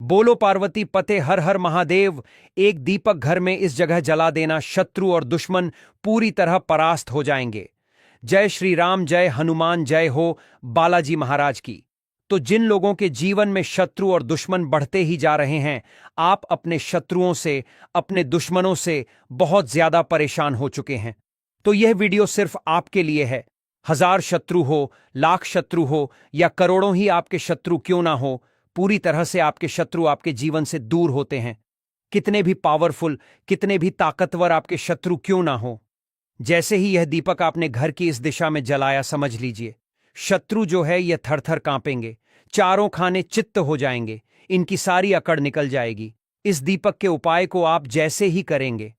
बोलो पार्वती पते हर हर महादेव। एक दीपक घर में इस जगह जला देना, शत्रु और दुश्मन पूरी तरह परास्त हो जाएंगे। जय श्री राम, जय हनुमान, जय हो बालाजी महाराज की। तो जिन लोगों के जीवन में शत्रु और दुश्मन बढ़ते ही जा रहे हैं, आप अपने शत्रुओं से, अपने दुश्मनों से बहुत ज्यादा परेशान हो चुके हैं, तो यह वीडियो सिर्फ आपके लिए है। हजार शत्रु हो, लाख शत्रु हो या करोड़ों ही आपके शत्रु क्यों ना हो, पूरी तरह से आपके शत्रु आपके जीवन से दूर होते हैं। कितने भी पावरफुल, कितने भी ताकतवर आपके शत्रु क्यों ना हो, जैसे ही यह दीपक आपने घर की इस दिशा में जलाया, समझ लीजिए शत्रु जो है यह थर थर कांपेंगे, चारों खाने चित्त हो जाएंगे, इनकी सारी अकड़ निकल जाएगी। इस दीपक के उपाय को आप जैसे ही करेंगे,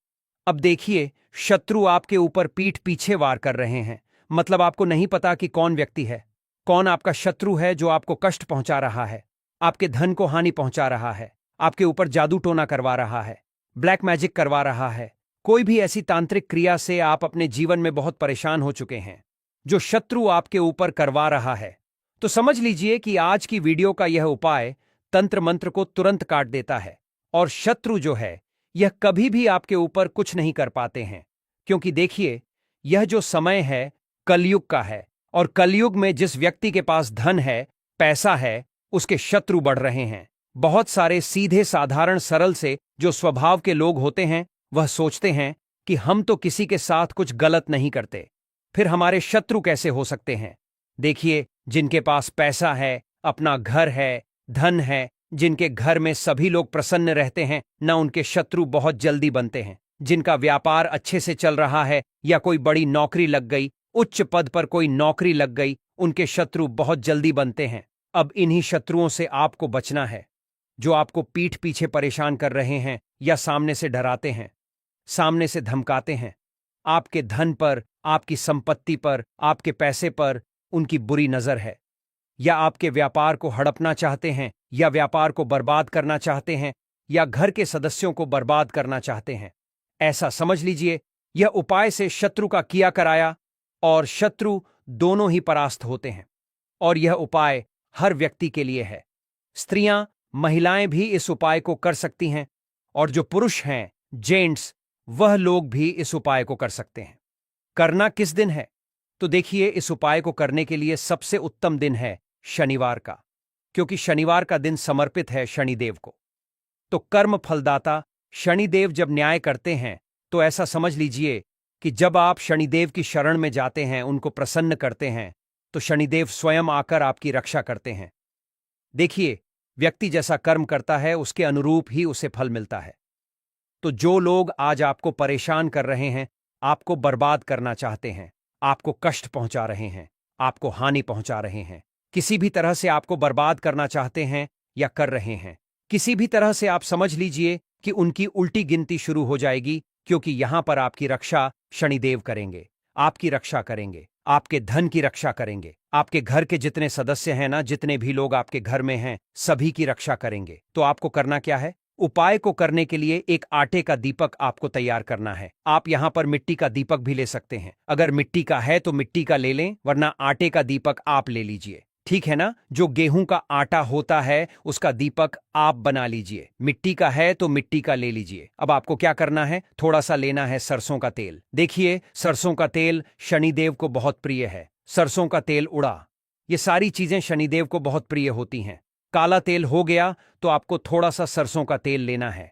अब देखिए शत्रु आपके ऊपर पीठ पीछे वार कर रहे हैं। मतलब आपको नहीं पता कि कौन व्यक्ति है, कौन आपका शत्रु है जो आपको कष्ट पहुंचा रहा है, आपके धन को हानि पहुंचा रहा है, आपके ऊपर जादू टोना करवा रहा है, ब्लैक मैजिक करवा रहा है। कोई भी ऐसी तांत्रिक क्रिया से आप अपने जीवन में बहुत परेशान हो चुके हैं, जो शत्रु आपके ऊपर करवा रहा है, तो समझ लीजिए कि आज की वीडियो का यह उपाय तंत्र मंत्र को तुरंत काट देता है, और शत्रु जो है यह कभी भी आपके ऊपर कुछ नहीं कर पाते हैं। क्योंकि देखिए, यह जो समय है कलयुग का है, और कलयुग में जिस व्यक्ति के पास धन है, पैसा है, उसके शत्रु बढ़ रहे हैं। बहुत सारे सीधे साधारण सरल से जो स्वभाव के लोग होते हैं, वह सोचते हैं कि हम तो किसी के साथ कुछ गलत नहीं करते, फिर हमारे शत्रु कैसे हो सकते हैं। देखिए, जिनके पास पैसा है, अपना घर है, धन है, जिनके घर में सभी लोग प्रसन्न रहते हैं, न उनके शत्रु बहुत जल्दी बनते हैं। जिनका व्यापार अच्छे से चल रहा है या कोई बड़ी नौकरी लग गई, उच्च पद पर कोई नौकरी लग गई, उनके शत्रु बहुत जल्दी बनते हैं। अब इन्हीं शत्रुओं से आपको बचना है, जो आपको पीठ पीछे परेशान कर रहे हैं या सामने से डराते हैं, सामने से धमकाते हैं। आपके धन पर, आपकी संपत्ति पर, आपके पैसे पर उनकी बुरी नजर है, या आपके व्यापार को हड़पना चाहते हैं, या व्यापार को बर्बाद करना चाहते हैं, या घर के सदस्यों को बर्बाद करना चाहते हैं। ऐसा समझ लीजिए, यह उपाय से शत्रु का किया कराया और शत्रु दोनों ही परास्त होते हैं। और यह उपाय हर व्यक्ति के लिए है। स्त्रियां, महिलाएं भी इस उपाय को कर सकती हैं, और जो पुरुष हैं, जेंट्स, वह लोग भी इस उपाय को कर सकते हैं। करना किस दिन है? तो देखिए, इस उपाय को करने के लिए सबसे उत्तम दिन है शनिवार का, क्योंकि शनिवार का दिन समर्पित है शनिदेव को। तो कर्म फलदाता शनिदेव जब न्याय करते हैं, तो ऐसा समझ लीजिए कि जब आप शनिदेव की शरण में जाते हैं, उनको प्रसन्न करते हैं, तो शनिदेव स्वयं आकर आपकी रक्षा करते हैं। देखिए, व्यक्ति जैसा कर्म करता है, उसके अनुरूप ही उसे फल मिलता है। तो जो लोग आज आपको परेशान कर रहे हैं, आपको बर्बाद करना चाहते हैं, आपको कष्ट पहुंचा रहे हैं, आपको हानि पहुंचा रहे हैं, किसी भी तरह से आपको बर्बाद करना चाहते हैं या कर रहे हैं, किसी भी तरह से आप समझ लीजिए कि उनकी उल्टी गिनती शुरू हो जाएगी, क्योंकि यहां पर आपकी रक्षा शनिदेव करेंगे। आपकी रक्षा करेंगे, आपके धन की रक्षा करेंगे, आपके घर के जितने सदस्य हैं ना, जितने भी लोग आपके घर में हैं, सभी की रक्षा करेंगे। तो आपको करना क्या है? उपाय को करने के लिए एक आटे का दीपक आपको तैयार करना है। आप यहां पर मिट्टी का दीपक भी ले सकते हैं। अगर मिट्टी का है तो मिट्टी का ले लें, वरना आटे का दीपक आप ले लीजिए। ठीक है ना? जो गेहूं का आटा होता है, उसका दीपक आप बना लीजिए। मिट्टी का है तो मिट्टी का ले लीजिए। अब आपको क्या करना है? थोड़ा सा लेना है सरसों का तेल। देखिए, सरसों का तेल शनिदेव को बहुत प्रिय है। सरसों का तेल, उड़ा, ये सारी चीजें शनिदेव को बहुत प्रिय होती हैं। काला तेल हो गया तो आपको थोड़ा सा सरसों का तेल लेना है।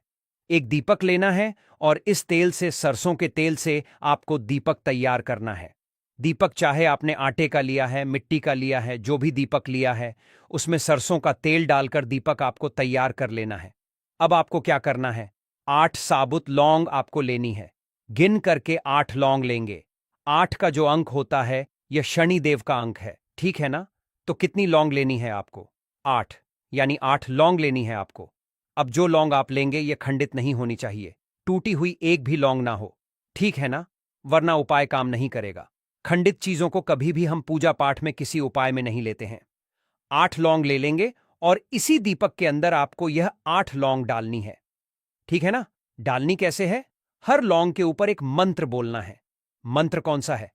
एक दीपक लेना है, और इस तेल से, सरसों के तेल से आपको दीपक तैयार करना है। दीपक चाहे आपने आटे का लिया है, मिट्टी का लिया है, जो भी दीपक लिया है, उसमें सरसों का तेल डालकर दीपक आपको तैयार कर लेना है। अब आपको क्या करना है? 8 साबुत लौंग आपको लेनी है। गिन करके 8 लौंग लेंगे। 8 का जो अंक होता है, यह शनिदेव का अंक है। ठीक है ना? तो कितनी लौंग लेनी है आपको? 8, यानी 8 लौंग लेनी है आपको। अब जो लौंग आप लेंगे, यह खंडित नहीं होनी चाहिए, टूटी हुई एक भी लौंग ना हो। ठीक है ना? वरना उपाय काम नहीं करेगा। खंडित चीजों को कभी भी हम पूजा पाठ में, किसी उपाय में नहीं लेते हैं। 8 लौंग ले लेंगे, और इसी दीपक के अंदर आपको यह 8 लौंग डालनी है। ठीक है ना? डालनी कैसे है? हर लौंग के ऊपर एक मंत्र बोलना है। मंत्र कौन सा है?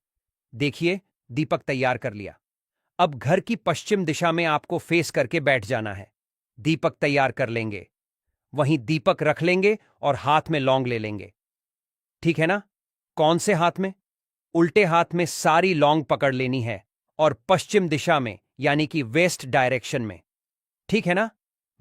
देखिए, दीपक तैयार कर लिया। अब घर की पश्चिम दिशा में आपको फेस करके बैठ जाना है। दीपक तैयार कर लेंगे। वहीं दीपक रख लेंगे और हाथ में लौंग ले लेंगे। ठीक है ना? कौन से हाथ में? उल्टे हाथ में सारी लौंग पकड़ लेनी है और पश्चिम दिशा में, यानी कि वेस्ट डायरेक्शन में। ठीक है ना?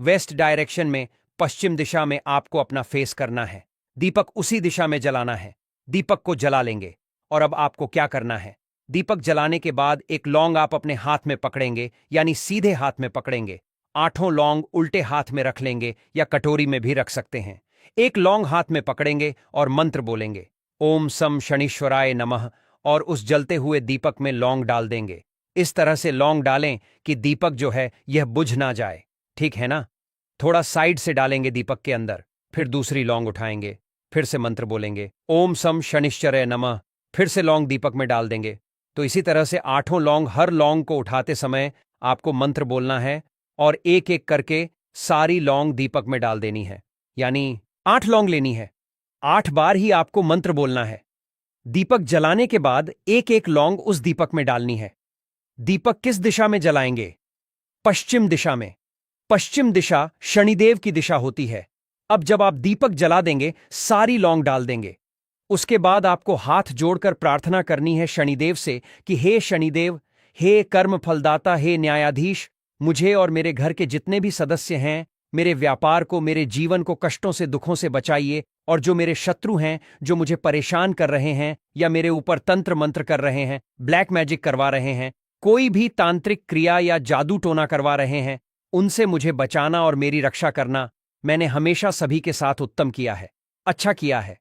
वेस्ट डायरेक्शन में, पश्चिम दिशा में आपको अपना फेस करना है। दीपक उसी दिशा में जलाना है। दीपक को जला लेंगे। और अब आपको क्या करना है? दीपक जलाने के बाद एक लौंग आप अपने हाथ में पकड़ेंगे, यानी सीधे हाथ में पकड़ेंगे। 8 लौंग उल्टे हाथ में रख लेंगे या कटोरी में भी रख सकते हैं। एक लौंग हाथ में पकड़ेंगे और मंत्र बोलेंगे, ओम सम शनीश्वराय नमः, और उस जलते हुए दीपक में लौंग डाल देंगे। इस तरह से लौंग डालें कि दीपक जो है यह बुझ ना जाए। ठीक है ना? थोड़ा साइड से डालेंगे दीपक के अंदर, फिर दूसरी लौंग उठाएंगे, फिर से मंत्र बोलेंगे, ओम सम शनिश्चराय नमः, फिर से लौंग दीपक में डाल देंगे। तो इसी तरह से 8 लौंग, हर लौंग को उठाते समय आपको मंत्र बोलना है और एक एक करके सारी लौंग दीपक में डाल देनी है। यानी 8 लौंग लेनी है, 8 बार ही आपको मंत्र बोलना है। दीपक जलाने के बाद एक एक लौंग उस दीपक में डालनी है। दीपक किस दिशा में जलाएंगे? पश्चिम दिशा में। पश्चिम दिशा शनिदेव की दिशा होती है। अब जब आप दीपक जला देंगे, सारी लौंग डाल देंगे। उसके बाद आपको हाथ जोड़कर प्रार्थना करनी है शनिदेव से कि हे शनिदेव, हे कर्म फलदाता, हे न्यायाधीश, मुझे और मेरे घर के जितने भी सदस्य हैं, मेरे व्यापार को, मेरे जीवन को कष्टों से, दुखों से बचाइए। और जो मेरे शत्रु हैं, जो मुझे परेशान कर रहे हैं या मेरे ऊपर तंत्र मंत्र कर रहे हैं, ब्लैक मैजिक करवा रहे हैं, कोई भी तांत्रिक क्रिया या जादू टोना करवा रहे हैं, उनसे मुझे बचाना और मेरी रक्षा करना। मैंने हमेशा सभी के साथ उत्तम किया है, अच्छा किया है।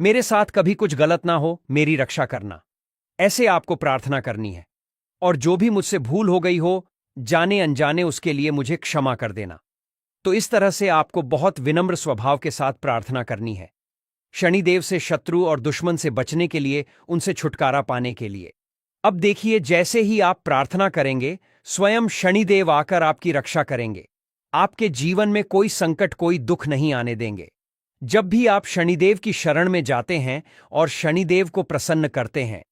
मेरे साथ कभी कुछ गलत ना हो, मेरी रक्षा करना। ऐसे आपको प्रार्थना करनी है। और जो भी मुझसे भूल हो गई हो, जाने अनजाने, उसके लिए मुझे क्षमा कर देना। तो इस तरह से आपको बहुत विनम्र स्वभाव के साथ प्रार्थना करनी है, शनिदेव से, शत्रु और दुश्मन से बचने के लिए, उनसे छुटकारा पाने के लिए। अब देखिए, जैसे ही आप प्रार्थना करेंगे, स्वयं शनिदेव आकर आपकी रक्षा करेंगे। आपके जीवन में कोई संकट, कोई दुख नहीं आने देंगे। जब भी आप शनिदेव की शरण में जाते हैं और शनिदेव को प्रसन्न करते हैं,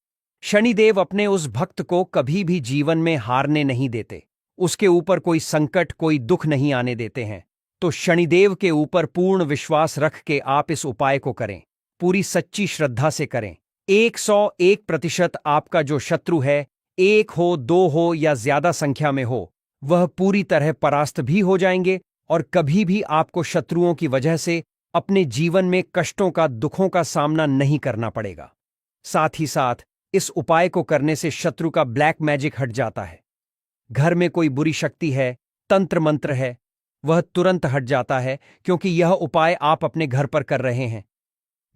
शनिदेव अपने उस भक्त को कभी भी जीवन में हारने नहीं देते। उसके ऊपर कोई संकट, कोई दुख नहीं आने देते हैं। तो शनिदेव के ऊपर पूर्ण विश्वास रख के आप इस उपाय को करें, पूरी सच्ची श्रद्धा से करें। 101% आपका जो शत्रु है, 1 हो, 2 हो या ज्यादा संख्या में हो, वह पूरी तरह परास्त भी हो जाएंगे और कभी भी आपको शत्रुओं की वजह से अपने जीवन में कष्टों का, दुखों का सामना नहीं करना पड़ेगा। साथ ही साथ इस उपाय को करने से शत्रु का ब्लैक मैजिक हट जाता है। घर में कोई बुरी शक्ति है, तंत्र मंत्र है, वह तुरंत हट जाता है, क्योंकि यह उपाय आप अपने घर पर कर रहे हैं।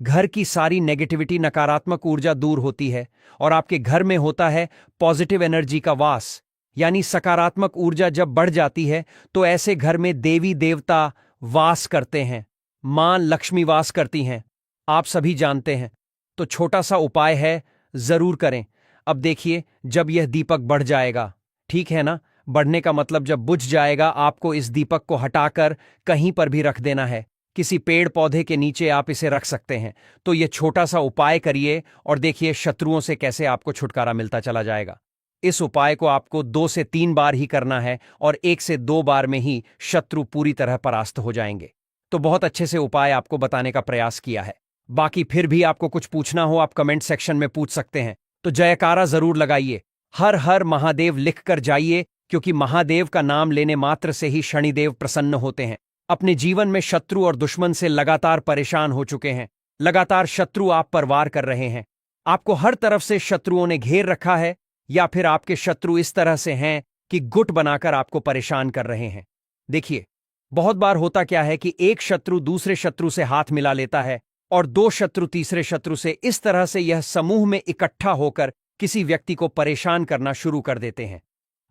घर की सारी नेगेटिविटी, नकारात्मक ऊर्जा दूर होती है और आपके घर में होता है पॉजिटिव एनर्जी का वास। यानी सकारात्मक ऊर्जा जब बढ़ जाती है तो ऐसे घर में देवी देवता वास करते हैं, मां लक्ष्मी वास करती हैं, आप सभी जानते हैं। तो छोटा सा उपाय है, जरूर करें। अब देखिए, जब यह दीपक बढ़ जाएगा, ठीक है ना? बढ़ने का मतलब जब बुझ जाएगा, आपको इस दीपक को हटाकर कहीं पर भी रख देना है। किसी पेड़ पौधे के नीचे आप इसे रख सकते हैं। तो यह छोटा सा उपाय करिए और देखिए शत्रुओं से कैसे आपको छुटकारा मिलता चला जाएगा। इस उपाय को आपको 2 से 3 बार ही करना है और 1 से 2 बार में ही शत्रु पूरी तरह परास्त हो जाएंगे। तो बहुत अच्छे से उपाय आपको बताने का प्रयास किया है। बाकी फिर भी आपको कुछ पूछना हो, आप कमेंट सेक्शन में पूछ सकते हैं। तो जयकारा जरूर लगाइए, हर हर महादेव लिख कर जाइए, क्योंकि महादेव का नाम लेने मात्र से ही शनिदेव प्रसन्न होते हैं। अपने जीवन में शत्रु और दुश्मन से लगातार परेशान हो चुके हैं, लगातार शत्रु आप पर वार कर रहे हैं, आपको हर तरफ से शत्रुओं ने घेर रखा है, या फिर आपके शत्रु इस तरह से हैं कि गुट बनाकर आपको परेशान कर रहे हैं। देखिए, बहुत बार होता क्या है कि एक शत्रु दूसरे शत्रु से हाथ मिला लेता है और 2 शत्रु तीसरे शत्रु से, इस तरह से यह समूह में इकट्ठा होकर किसी व्यक्ति को परेशान करना शुरू कर देते हैं।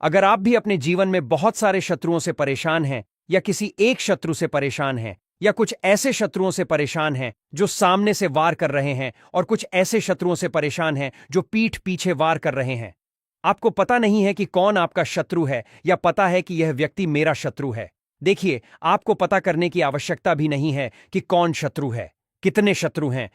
अगर आप भी अपने जीवन में बहुत सारे शत्रुओं से परेशान हैं, या किसी एक शत्रु से परेशान हैं, या कुछ ऐसे शत्रुओं से परेशान हैं जो सामने से वार कर रहे हैं, और कुछ ऐसे शत्रुओं से परेशान हैं जो पीठ पीछे वार कर रहे हैं, आपको पता नहीं है कि कौन आपका शत्रु है, या पता है कि यह व्यक्ति मेरा शत्रु है। देखिए, आपको पता करने की आवश्यकता भी नहीं है कि कौन शत्रु है, कितने शत्रु हैं।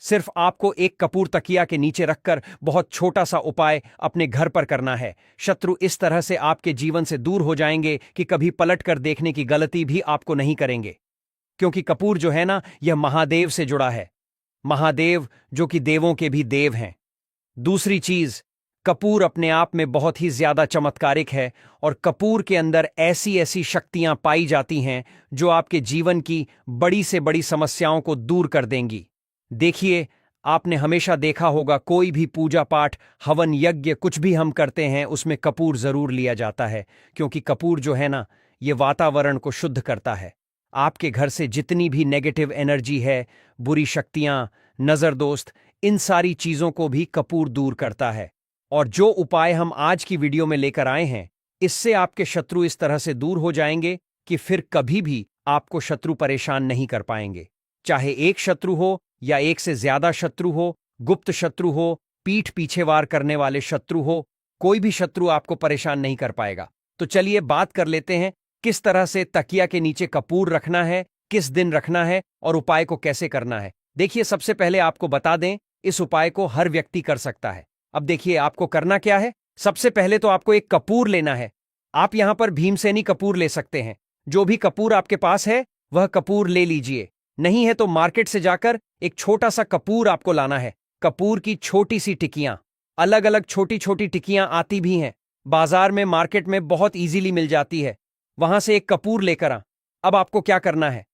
सिर्फ आपको एक कपूर तकिया के नीचे रखकर बहुत छोटा सा उपाय अपने घर पर करना है। शत्रु इस तरह से आपके जीवन से दूर हो जाएंगे कि कभी पलट कर देखने की गलती भी आपको नहीं करेंगे। क्योंकि कपूर जो है ना, यह महादेव से जुड़ा है। महादेव जो कि देवों के भी देव हैं। दूसरी चीज, कपूर अपने आप में बहुत ही ज्यादा चमत्कारिक है और कपूर के अंदर ऐसी ऐसी शक्तियां पाई जाती हैं जो आपके जीवन की बड़ी से बड़ी समस्याओं को दूर कर देंगी। देखिए, आपने हमेशा देखा होगा कोई भी पूजा पाठ, हवन यज्ञ कुछ भी हम करते हैं उसमें कपूर जरूर लिया जाता है। क्योंकि कपूर जो है ना, ये वातावरण को शुद्ध करता है। आपके घर से जितनी भी नेगेटिव एनर्जी है, बुरी शक्तियां, नजरदोस्त, इन सारी चीजों को भी कपूर दूर करता है। और जो उपाय हम आज की वीडियो में लेकर आए हैं, इससे आपके शत्रु इस तरह से दूर हो जाएंगे कि फिर कभी भी आपको शत्रु परेशान नहीं कर पाएंगे। चाहे एक शत्रु हो या एक से ज्यादा शत्रु हो, गुप्त शत्रु हो, पीठ पीछे वार करने वाले शत्रु हो, कोई भी शत्रु आपको परेशान नहीं कर पाएगा। तो चलिए बात कर लेते हैं किस तरह से तकिया के नीचे कपूर रखना है, किस दिन रखना है और उपाय को कैसे करना है। देखिए, सबसे पहले आपको बता दें, इस उपाय को हर व्यक्ति कर सकता है। अब देखिए आपको करना क्या है। सबसे पहले तो आपको एक कपूर लेना है। आप यहां पर भीमसेनी कपूर ले सकते हैं। जो भी कपूर आपके पास है वह कपूर ले लीजिए। नहीं है तो मार्केट से जाकर एक छोटा सा कपूर आपको लाना है। कपूर की छोटी सी टिकियां, अलग अलग छोटी छोटी टिकियां आती भी हैं बाजार में, मार्केट में बहुत इजीली मिल जाती है। वहां से एक कपूर लेकर आ। अब आपको क्या करना है,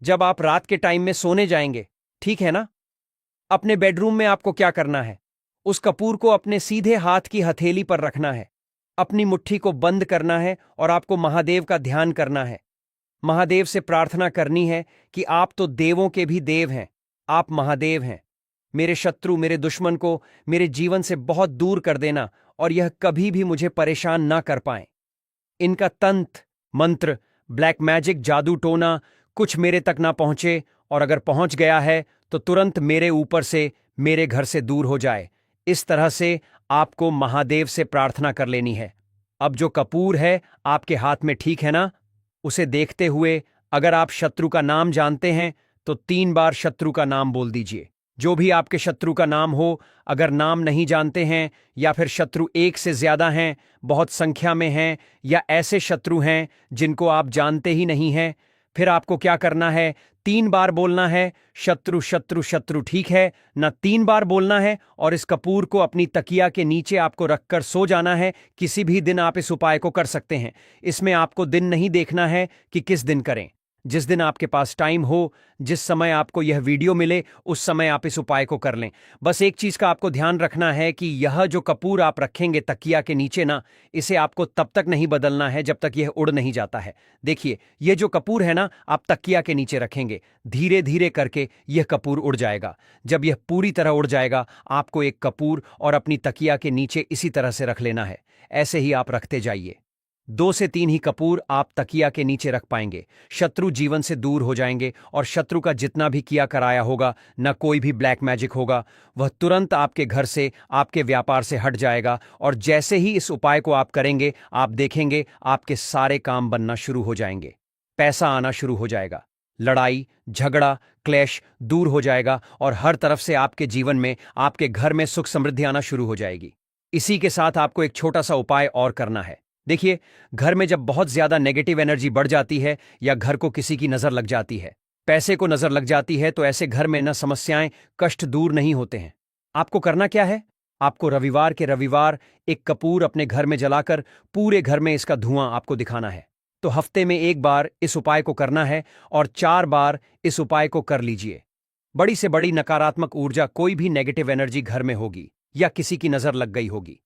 जब आप रात के टाइम में सोने जाएंगे, ठीक है ना, अपने बेडरूम में आपको क्या करना है, उस कपूर को अपने सीधे हाथ की हथेली पर रखना है। अपनी मुट्ठी को बंद करना है और आपको महादेव का ध्यान करना है। महादेव से प्रार्थना करनी है कि आप तो देवों के भी देव हैं, आप महादेव हैं। मेरे शत्रु, मेरे दुश्मन को मेरे जीवन से बहुत दूर कर देना और यह कभी भी मुझे परेशान ना कर पाएं। इनका तंत्र मंत्र, ब्लैक मैजिक, जादू टोना कुछ मेरे तक ना पहुंचे, और अगर पहुंच गया है तो तुरंत मेरे ऊपर से, मेरे घर से दूर हो जाए। इस तरह से आपको महादेव से प्रार्थना कर लेनी है। अब जो कपूर है आपके हाथ में, ठीक है ना, उसे देखते हुए अगर आप शत्रु का नाम जानते हैं तो 3 बार शत्रु का नाम बोल दीजिए। जो भी आपके शत्रु का नाम हो, अगर नाम नहीं जानते हैं या फिर शत्रु एक से ज्यादा हैं, बहुत संख्या में हैं, या ऐसे शत्रु हैं जिनको आप जानते ही नहीं हैं, फिर आपको क्या करना है, 3 बार बोलना है शत्रु शत्रु शत्रु, ठीक है ना, 3 बार बोलना है। और इस कपूर को अपनी तकिया के नीचे आपको रखकर सो जाना है। किसी भी दिन आप इस उपाय को कर सकते हैं। इसमें आपको दिन नहीं देखना है कि किस दिन करें। जिस दिन आपके पास टाइम हो, जिस समय आपको यह वीडियो मिले, उस समय आप इस उपाय को कर लें। बस एक चीज का आपको ध्यान रखना है कि यह जो कपूर आप रखेंगे तकिया के नीचे ना, इसे आपको तब तक नहीं बदलना है जब तक यह उड़ नहीं जाता है। देखिए, यह जो कपूर है ना, आप तकिया के नीचे रखेंगे, धीरे धीरे करके यह कपूर उड़ जाएगा। जब यह पूरी तरह उड़ जाएगा, आपको एक कपूर और अपनी तकिया के नीचे इसी तरह से रख लेना है। ऐसे ही आप रखते जाइए। 2 से 3 ही कपूर आप तकिया के नीचे रख पाएंगे। शत्रु जीवन से दूर हो जाएंगे और शत्रु का जितना भी किया कराया होगा, न कोई भी ब्लैक मैजिक होगा, वह तुरंत आपके घर से, आपके व्यापार से हट जाएगा। और जैसे ही इस उपाय को आप करेंगे, आप देखेंगे आपके सारे काम बनना शुरू हो जाएंगे, पैसा आना शुरू हो जाएगा, लड़ाई झगड़ा क्लेश दूर हो जाएगा और हर तरफ से आपके जीवन में, आपके घर में सुख समृद्धि आना शुरू हो जाएगी। इसी के साथ आपको एक छोटा सा उपाय और करना है। देखिए, घर में जब बहुत ज्यादा नेगेटिव एनर्जी बढ़ जाती है या घर को किसी की नजर लग जाती है, पैसे को नजर लग जाती है, तो ऐसे घर में न समस्याएं, कष्ट दूर नहीं होते हैं। आपको करना क्या है, आपको रविवार के रविवार एक कपूर अपने घर में जलाकर पूरे घर में इसका धुआं आपको दिखाना है। तो हफ्ते में 1 बार इस उपाय को करना है और 4 बार इस उपाय को कर लीजिए। बड़ी से बड़ी नकारात्मक ऊर्जा, कोई भी नेगेटिव एनर्जी घर में होगी या किसी की नजर लग गई होगी,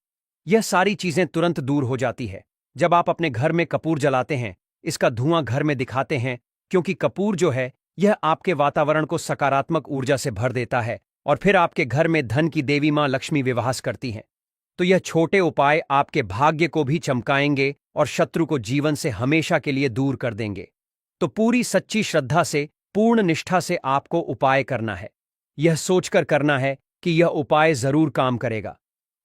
यह सारी चीजें तुरंत दूर हो जाती है जब आप अपने घर में कपूर जलाते हैं, इसका धुआं घर में दिखाते हैं। क्योंकि कपूर जो है, यह आपके वातावरण को सकारात्मक ऊर्जा से भर देता है और फिर आपके घर में धन की देवी मां लक्ष्मी विवास करती हैं। तो यह छोटे उपाय आपके भाग्य को भी चमकाएंगे और शत्रु को जीवन से हमेशा के लिए दूर कर देंगे। तो पूरी सच्ची श्रद्धा से, पूर्ण निष्ठा से आपको उपाय करना है। यह सोचकर करना है कि यह उपाय जरूर काम करेगा,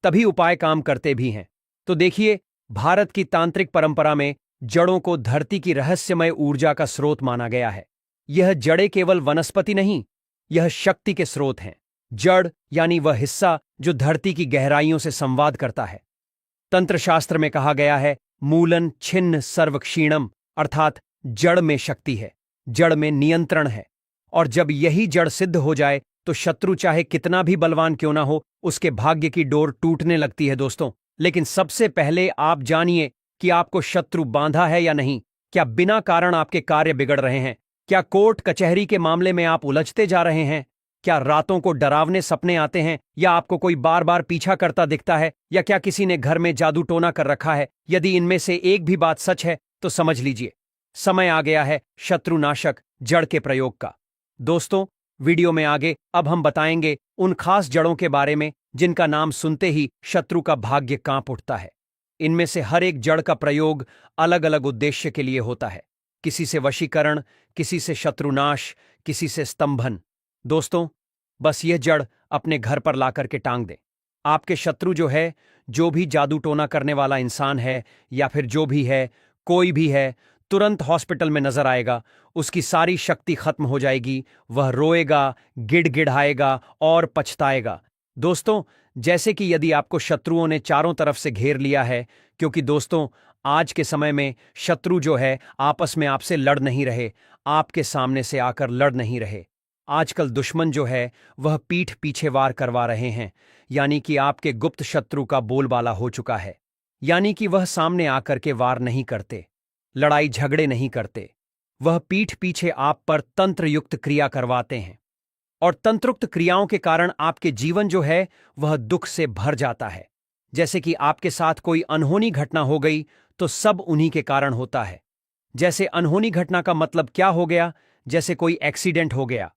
तभी उपाय काम करते भी हैं। तो देखिए, भारत की तांत्रिक परंपरा में जड़ों को धरती की रहस्यमय ऊर्जा का स्रोत माना गया है। यह जड़ें केवल वनस्पति नहीं, यह शक्ति के स्रोत हैं। जड़ यानी वह हिस्सा जो धरती की गहराइयों से संवाद करता है। तंत्रशास्त्र में कहा गया है मूलन छिन्न सर्व क्षीणम, अर्थात जड़ में शक्ति है, जड़ में नियंत्रण है। और जब यही जड़ सिद्ध हो जाए तो शत्रु चाहे कितना भी बलवान क्यों ना हो, उसके भाग्य की डोर टूटने लगती है दोस्तों। लेकिन सबसे पहले आप जानिए कि आपको शत्रु बांधा है या नहीं। क्या बिना कारण आपके कार्य बिगड़ रहे हैं? क्या कोर्ट कचहरी के मामले में आप उलझते जा रहे हैं? क्या रातों को डरावने सपने आते हैं, या आपको कोई बार बार पीछा करता दिखता है, या क्या किसी ने घर में जादू टोना कर रखा है? यदि इनमें से एक भी बात सच है तो समझ लीजिए समय आ गया है शत्रुनाशक जड़ के प्रयोग का। दोस्तों, वीडियो में आगे अब हम बताएंगे उन खास जड़ों के बारे में जिनका नाम सुनते ही शत्रु का भाग्य कांप उठता है। इनमें से हर एक जड़ का प्रयोग अलग अलग उद्देश्य के लिए होता है, किसी से वशीकरण, किसी से शत्रुनाश, किसी से स्तंभन। दोस्तों, बस यह जड़ अपने घर पर लाकर के टांग दें। आपके शत्रु जो है, जो भी जादू टोना करने वाला इंसान है या फिर जो भी है, कोई भी है, तुरंत हॉस्पिटल में नजर आएगा। उसकी सारी शक्ति खत्म हो जाएगी, वह रोएगा, गिड़गिड़ाएगा और पछताएगा। दोस्तों, जैसे कि यदि आपको शत्रुओं ने चारों तरफ से घेर लिया है, क्योंकि दोस्तों आज के समय में शत्रु जो है आपस में आपसे लड़ नहीं रहे, आपके सामने से आकर लड़ नहीं रहे। आजकल दुश्मन जो है वह पीठ पीछे वार करवा रहे हैं, यानी कि आपके गुप्त शत्रु का बोलबाला हो चुका है। यानी कि वह सामने आकर के वार नहीं करते, लड़ाई झगड़े नहीं करते, वह पीठ पीछे आप पर तंत्रयुक्त क्रिया करवाते हैं। और तंत्रोक्त क्रियाओं के कारण आपके जीवन जो है वह दुख से भर जाता है। जैसे कि आपके साथ कोई अनहोनी घटना हो गई तो सब उन्हीं के कारण होता है। जैसे अनहोनी घटना का मतलब क्या हो गया? जैसे कोई एक्सीडेंट हो गया,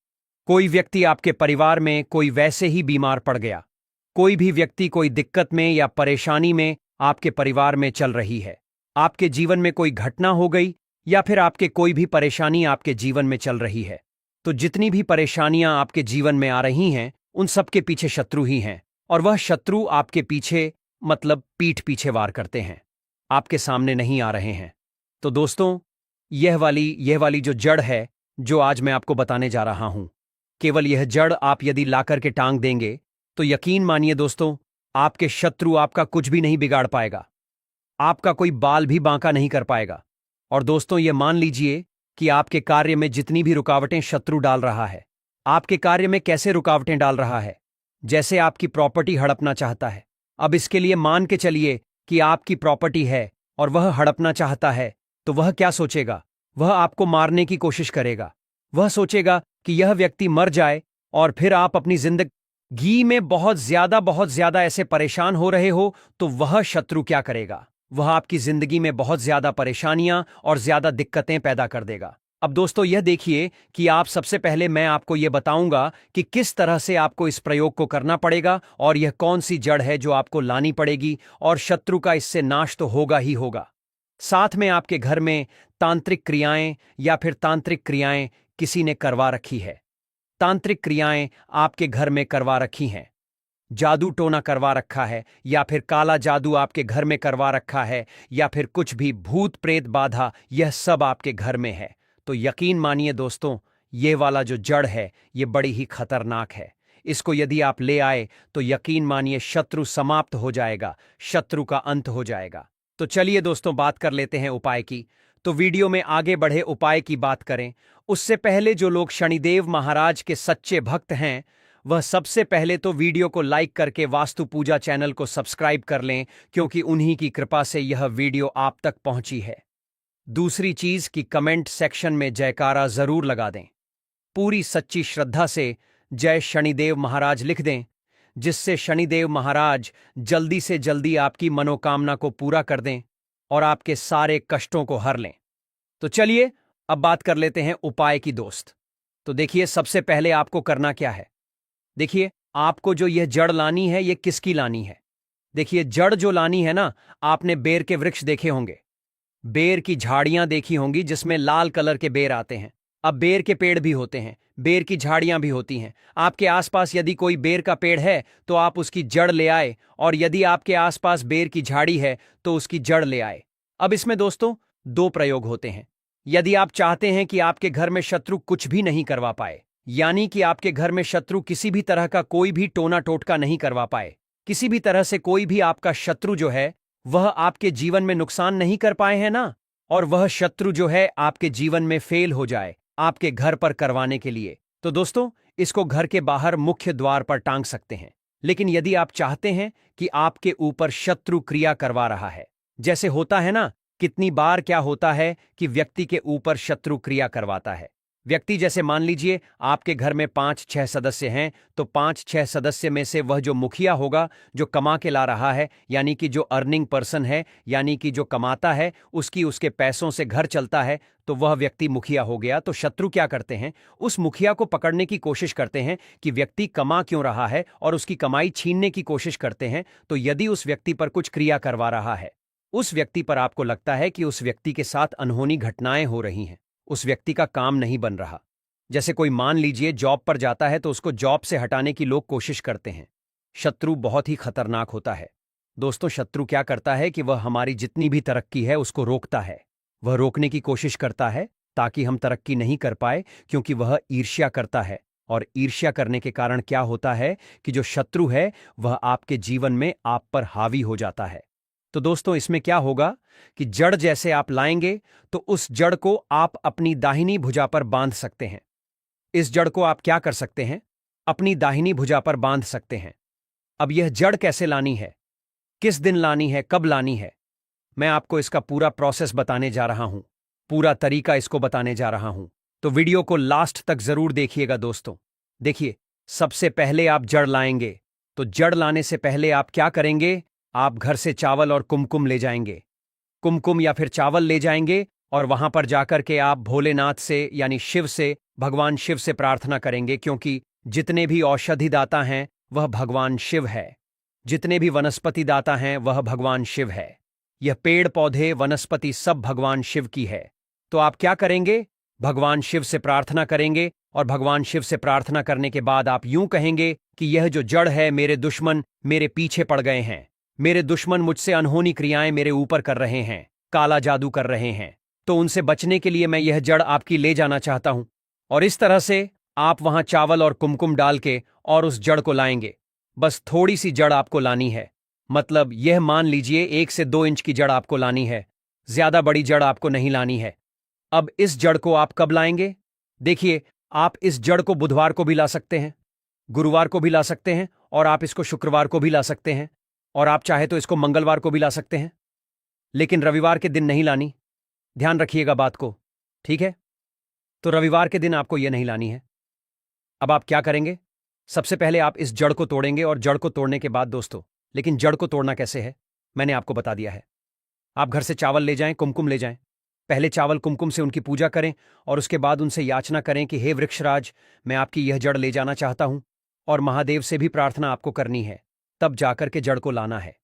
कोई व्यक्ति आपके परिवार में कोई वैसे ही बीमार पड़ गया, कोई भी व्यक्ति कोई दिक्कत में या परेशानी में आपके परिवार में चल रही है, आपके जीवन में कोई घटना हो गई, या फिर आपके कोई भी परेशानी आपके जीवन में चल रही है। तो जितनी भी परेशानियां आपके जीवन में आ रही हैं, उन सब के पीछे शत्रु ही हैं। और वह शत्रु आपके पीछे मतलब पीठ पीछे वार करते हैं, आपके सामने नहीं आ रहे हैं। तो दोस्तों, यह वाली जो जड़ है जो आज मैं आपको बताने जा रहा हूं, केवल यह जड़ आप यदि लाकर के टांग देंगे तो यकीन मानिए दोस्तों, आपके शत्रु आपका कुछ भी नहीं बिगाड़ पाएगा, आपका कोई बाल भी बांका नहीं कर पाएगा। और दोस्तों, यह मान लीजिए कि आपके कार्य में जितनी भी रुकावटें शत्रु डाल रहा है, आपके कार्य में कैसे रुकावटें डाल रहा है? जैसे आपकी प्रॉपर्टी हड़पना चाहता है। अब इसके लिए मान के चलिए कि आपकी प्रॉपर्टी है और वह हड़पना चाहता है, तो वह क्या सोचेगा? वह आपको मारने की कोशिश करेगा। वह सोचेगा कि यह व्यक्ति मर जाए, और फिर आप अपनी जिंदगी में बहुत ज्यादा ऐसे परेशान हो रहे हो, तो वह शत्रु क्या करेगा? वह आपकी जिंदगी में बहुत ज्यादा परेशानियां और ज्यादा दिक्कतें पैदा कर देगा। अब दोस्तों, यह देखिए कि आप सबसे पहले मैं आपको यह बताऊंगा कि किस तरह से आपको इस प्रयोग को करना पड़ेगा, और यह कौन सी जड़ है जो आपको लानी पड़ेगी, और शत्रु का इससे नाश तो होगा ही होगा। साथ में आपके घर में तांत्रिक क्रियाएं या फिर तांत्रिक क्रियाएं किसी ने करवा रखी है, तांत्रिक क्रियाएं आपके घर में करवा रखी हैं, जादू टोना करवा रखा है, या फिर काला जादू आपके घर में करवा रखा है, या फिर कुछ भी भूत प्रेत बाधा, यह सब आपके घर में है, तो यकीन मानिए दोस्तों, ये वाला जो जड़ है ये बड़ी ही खतरनाक है। इसको यदि आप ले आए तो यकीन मानिए शत्रु समाप्त हो जाएगा, शत्रु का अंत हो जाएगा। तो चलिए दोस्तों, बात कर लेते हैं उपाय की। तो वीडियो में आगे बढ़े उपाय की बात करें उससे पहले जो लोग शनिदेव महाराज के सच्चे भक्त हैं, वह सबसे पहले तो वीडियो को लाइक करके वास्तु पूजा चैनल को सब्सक्राइब कर लें, क्योंकि उन्हीं की कृपा से यह वीडियो आप तक पहुंची है। दूसरी चीज कि कमेंट सेक्शन में जयकारा जरूर लगा दें, पूरी सच्ची श्रद्धा से जय शनिदेव महाराज लिख दें, जिससे शनिदेव महाराज जल्दी से जल्दी आपकी मनोकामना को पूरा कर दें और आपके सारे कष्टों को हर लें। तो चलिए अब बात कर लेते हैं उपाय की दोस्त। तो देखिए, सबसे पहले आपको करना क्या है। देखिए, आपको जो यह जड़ लानी है, यह किसकी लानी है? देखिए, जड़ जो लानी है ना, आपने बेर के वृक्ष देखे होंगे, बेर की झाड़ियां देखी होंगी जिसमें लाल कलर के बेर आते हैं। अब बेर के पेड़ भी होते हैं, बेर की झाड़ियां भी होती हैं। आपके आसपास यदि कोई बेर का पेड़ है तो आप उसकी जड़ ले आए, और यदि आपके आसपास बेर की झाड़ी है तो उसकी जड़ ले आए। अब इसमें दोस्तों दो प्रयोग होते हैं। यदि आप चाहते हैं कि आपके घर में शत्रु कुछ भी नहीं करवा पाए, यानी कि आपके घर में शत्रु किसी भी तरह का कोई भी टोना टोटका नहीं करवा पाए, किसी भी तरह से कोई भी आपका शत्रु जो है वह आपके जीवन में नुकसान नहीं कर पाए हैं ना, और वह शत्रु जो है आपके जीवन में फेल हो जाए आपके घर पर करवाने के लिए। तो दोस्तों, इसको घर के बाहर मुख्य द्वार पर टांग सकते हैं। लेकिन यदि आप चाहते हैं कि आपके ऊपर शत्रु क्रिया करवा रहा है, जैसे होता है ना, कितनी बार क्या होता है कि व्यक्ति के ऊपर शत्रु क्रिया करवाता है। व्यक्ति जैसे मान लीजिए आपके घर में 5-6 सदस्य हैं, तो 5-6 सदस्य में से वह जो मुखिया होगा, जो कमा के ला रहा है, यानी कि जो अर्निंग पर्सन है, यानी कि जो कमाता है, उसके पैसों से घर चलता है, तो वह व्यक्ति मुखिया हो गया। तो शत्रु क्या करते हैं, उस मुखिया को पकड़ने की कोशिश करते हैं कि व्यक्ति कमा क्यों रहा है, और उसकी कमाई छीनने की कोशिश करते हैं। तो यदि उस व्यक्ति पर कुछ क्रिया करवा रहा है, उस व्यक्ति पर आपको लगता है कि उस व्यक्ति के साथ अनहोनी घटनाएं हो रही हैं, उस व्यक्ति का काम नहीं बन रहा। जैसे कोई मान लीजिए जॉब पर जाता है तो उसको जॉब से हटाने की लोग कोशिश करते हैं। शत्रु बहुत ही खतरनाक होता है दोस्तों। शत्रु क्या करता है कि वह हमारी जितनी भी तरक्की है उसको रोकता है। वह रोकने की कोशिश करता है ताकि हम तरक्की नहीं कर पाए, क्योंकि वह ईर्ष्या करता है। और ईर्ष्या करने के कारण क्या होता है कि जो शत्रु है वह आपके जीवन में आप पर हावी हो जाता है। तो दोस्तों, इसमें क्या होगा कि जड़ जैसे आप लाएंगे तो उस जड़ को आप अपनी दाहिनी भुजा पर बांध सकते हैं। इस जड़ को आप क्या कर सकते हैं, अपनी दाहिनी भुजा पर बांध सकते हैं। अब यह जड़ कैसे लानी है, किस दिन लानी है, कब लानी है, मैं आपको इसका पूरा प्रोसेस बताने जा रहा हूं, पूरा तरीका इसको बताने जा रहा हूं। तो वीडियो को लास्ट तक जरूर देखिएगा दोस्तों। देखिए, सबसे पहले आप जड़ लाएंगे, तो जड़ लाने से पहले आप क्या करेंगे, आप घर से चावल और कुमकुम ले जाएंगे। कुमकुम या फिर चावल ले जाएंगे और वहां पर जाकर के आप भोलेनाथ से यानी शिव से, भगवान शिव से प्रार्थना करेंगे, क्योंकि जितने भी औषधि दाता हैं वह भगवान शिव है। जितने भी वनस्पति दाता हैं वह भगवान शिव है। यह पेड़ पौधे वनस्पति सब भगवान शिव की है। तो आप क्या करेंगे, भगवान शिव से प्रार्थना करेंगे, और भगवान शिव से प्रार्थना करने के बाद आप यूं कहेंगे कि यह जो जड़ है, मेरे दुश्मन मेरे पीछे पड़ गए हैं, मेरे दुश्मन मुझसे अनहोनी क्रियाएं मेरे ऊपर कर रहे हैं, काला जादू कर रहे हैं, तो उनसे बचने के लिए मैं यह जड़ आपकी ले जाना चाहता हूं। और इस तरह से आप वहां चावल और कुमकुम डाल के और उस जड़ को लाएंगे। बस थोड़ी सी जड़ आपको लानी है, मतलब यह मान लीजिए 1 से 2 इंच की जड़ आपको लानी है, ज्यादा बड़ी जड़ आपको नहीं लानी है। अब इस जड़ को आप कब लाएंगे, देखिए, आप इस जड़ को बुधवार को भी ला सकते हैं, गुरुवार को भी ला सकते हैं, और आप इसको शुक्रवार को भी ला सकते हैं, और आप चाहे तो इसको मंगलवार को भी ला सकते हैं, लेकिन रविवार के दिन नहीं लानी। ध्यान रखिएगा बात को, ठीक है। तो रविवार के दिन आपको यह नहीं लानी है। अब आप क्या करेंगे, सबसे पहले आप इस जड़ को तोड़ेंगे, और जड़ को तोड़ने के बाद दोस्तों, लेकिन जड़ को तोड़ना कैसे है मैंने आपको बता दिया है। आप घर से चावल ले जाएं, कुमकुम ले जाएं। पहले चावल कुमकुम से उनकी पूजा करें, और उसके बाद उनसे याचना करें कि हे वृक्षराज, मैं आपकी यह जड़ ले जाना चाहता हूं, और महादेव से भी प्रार्थना आपको करनी है, तब जाकर के जड़ को लाना है।